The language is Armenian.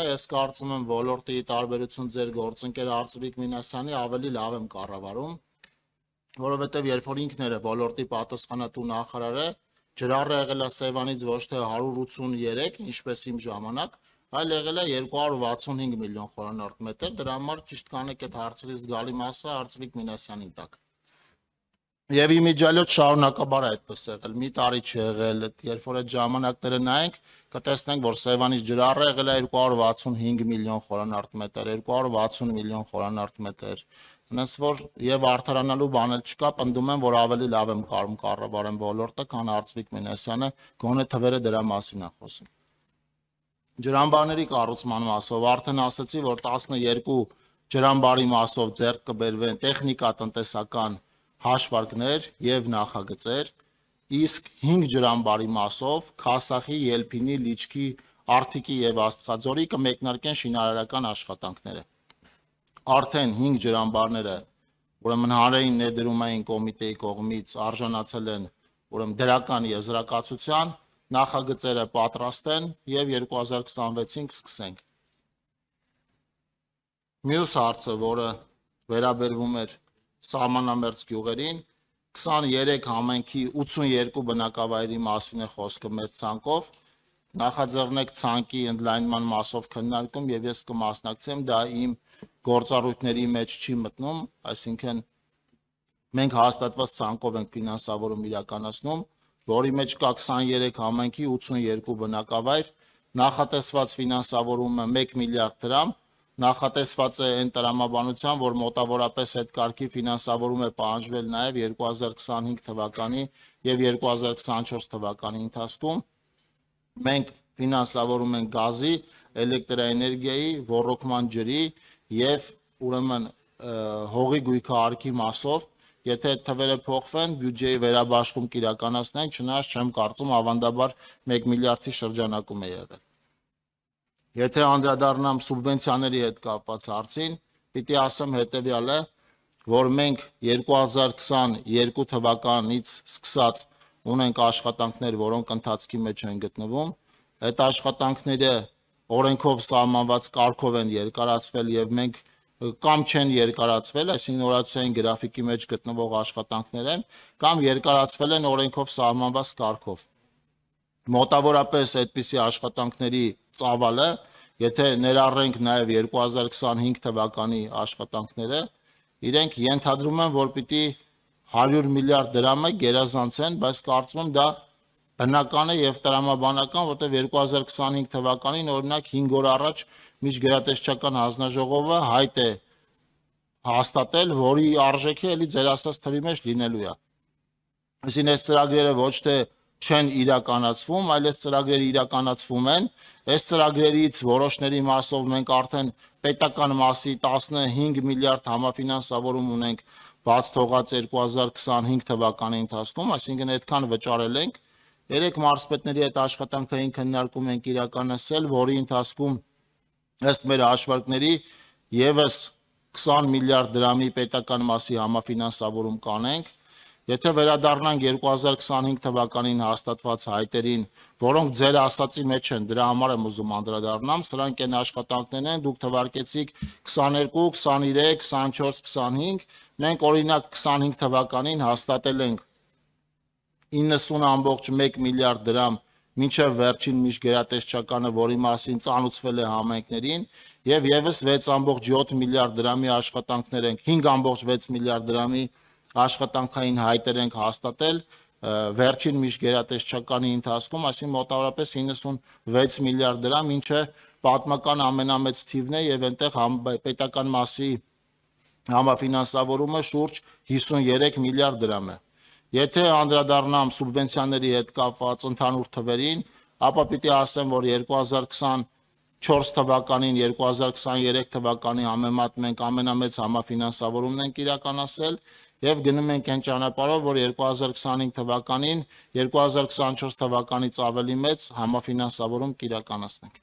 Ես կարծում եմ ոլորտի տարբերություն ձեր գործընկեր Արծվիկ Մինասյանի ավելի լավ եմ կառավարում, որովհետև երբ որ ինքն էր ոլորտի պատասխանատու նախարարը, ջրառը եղել է Սևանից ոչ թե 183, ինչպես իմ ժամանակ, այլ եղել է 265 միլիոն խորանարդ մետր, դրա համար ճիշտ կանեք այդ հարցերի զգալի մասը Արծվիկ Մինասյանին տակ։ Եվ իմիջիալոց շարունակաբար այդպես եղել, մի տարի չեղել, երբ որ այդ ժամանակները նայենք, կտեսնենք, որ Սևանից ջրառը եղել է 265 միլիոն խորանարդ մետր, 260 միլիոն խորանարդ մետր, այնպես որ եւ արդարանալու բան էլ չկա, պնդում եմ, որ ավելի լավ եմ կարում կառավարեմ ոլորտը, քան Արծվիկ Մինասյանը, գոնե թվերը դրա մասին է խոսում։ Ջրամբարների կառուցման մասով արդեն ասացի, որ 12 ջրամբարի մասով ձեռք կբերվեն տեխնիկա-տնտեսական հաշվարկներ եւ նախագծեր, իսկ 5 ջրամբարի մասով Քասախի, Ելփինի, Լիչքի, Արթիկի եւ Աստղաձորի կմեկնարկեն շինարարական աշխատանքները։ Արդեն 5 ջրամբարները, ուրեմն հանրային ներդրումային կոմիտեի կողմից արժանացել են, ուրեմն դրական եզրակացության, նախագծերը պատրաստ են եւ 2026-ին կսկսենք։ Մյուս հարցը, որը վերաբերվում էր սահմանամերձ գյուղերին, 23 համայնքի 82 բնակավայրի մասին է խոսքը մեր ցանկով, նախաձեռնեք ցանկի ընդլայնման մասով քննարկում եւ ես կմասնակցեմ, դա իմ գործառույթների մեջ չի մտնում, այսինքն մենք հաստատված ցանկով ենք ֆինանսավորում իրականացնում, որի մեջ կա 23 համայնքի 82 բնակավայր, նախատեսված ֆինանսավորումը 1 միլիարդ դրամ, նախատեսված է այն տրամաբանության, որ մոտավորապես այդ կարգի ֆինանսավորում է պահանջվել նաև 2025 թվականի եւ 2024 թվականի ընթացքում։ Մենք ֆինանսավորում ենք գազի, էլեկտրաէներգիայի, ոռոգման ջրի եւ ուրեմն հողի գույքահարկի մասով, եթե այդ թվերը փոխվեն, բյուջեի վերաբաշխում կիրականացնենք, չնայած չեմ կարծում ավանդաբար 1 միլիարդի շրջանակում է եղել։ Եթե անդրադառնամ սուբվենցիաների հետ կապված հարցին, պիտի ասեմ հետեւյալը, որ մենք 2022 թվականից սկսած ունենք աշխատանքներ, որոնք ընթացքի մեջ են գտնվում, այդ աշխատանքները օրենքով սահմանված կարգով են երկարացվել եւ մենք կամ չեն երկարացվել, այսինքն օրացիային գրաֆիկի մեջ գտնվող աշխատանքներ են, կամ երկարացվել են օրենքով սահմանված կարգով։ Մոտավորապես այդպիսի աշխատանքների ծավալը, եթե ներառենք նաև 2025 թվականի աշխատանքները, իրենք ենթադրում են, որ պիտի 100 միլիարդ դրամը գերազանցեն, բայց կարծում եմ դա բնական է եւ տրամաբանական, որտեղ 2025 թվականին օրինակ 5 օր առաջ միջգերատեսչական հանձնաժողովը հայտ է հաստատել, որի արժեքը էլի ձեր ասած թվի մեջ լինելու է։ Այսինքն այս ծրագրերը ոչ թե չեն իրականացվում, այլ այս ծրագրերը իրականացվում են, այս ծրագրերից որոշների մասով մենք արդեն պետական մասի 15 միլիարդ համաֆինանսավորում ունենք բաց թողած 2025 թվականի ընթացքում, այսինքն այդքան վճարել ենք, 3 մարզպետների հետ աշխատանքային քննարկում ենք իրականացել, որի ընթացքում ըստ մեր հաշվարկների եւս 20 միլիարդ դրամի պետական մասի համաֆինանսավորում կանենք, եթե վերադառնանք 2025 թվականին հաստատված հայտերին, որոնք ձեր ասացի մեջ են, դրա համար եմ ուզում անդրադառնամ, սրանք այն աշխատանքներն են, դուք թվարկեցիք 22, 23, 24, 25, մենք օրինակ 25 թվականին հաստատել ենք 90.1 միլիարդ դրամ մինչև վերջին միջգերատեսչականը, որի մասին ծանուցվել է համայնքներին, եւ եւս 6.7 միլիարդ դրամի աշխատանքներ ենք, 5.6 միլիարդ դրամի աշխատանքային հայտեր ենք հաստատել վերջին միջգերատեսչականի ընթացքում, այսինքն մոտավորապես 96 միլիարդ դրամ, ինչը պատմական ամենամեծ թիվն է եւ այնտեղ պետական մասի համաֆինանսավորումը շուրջ 53 միլիարդ դրամ է։ Եթե անդրադառնամ սուբվենցիաների հետ կապված ընդհանուր թվերին, ապա պիտի ասեմ, որ 2024 թվականին 2023 թվականի համեմատ մենք ամենամեծ համաֆինանսավորումն ենք իրականացրել եւ գնում ենք այն ճանապարհով, որ 2025 թվականին 2024 թվականից ավելի մեծ համաֆինանսավորում կիրականացնենք։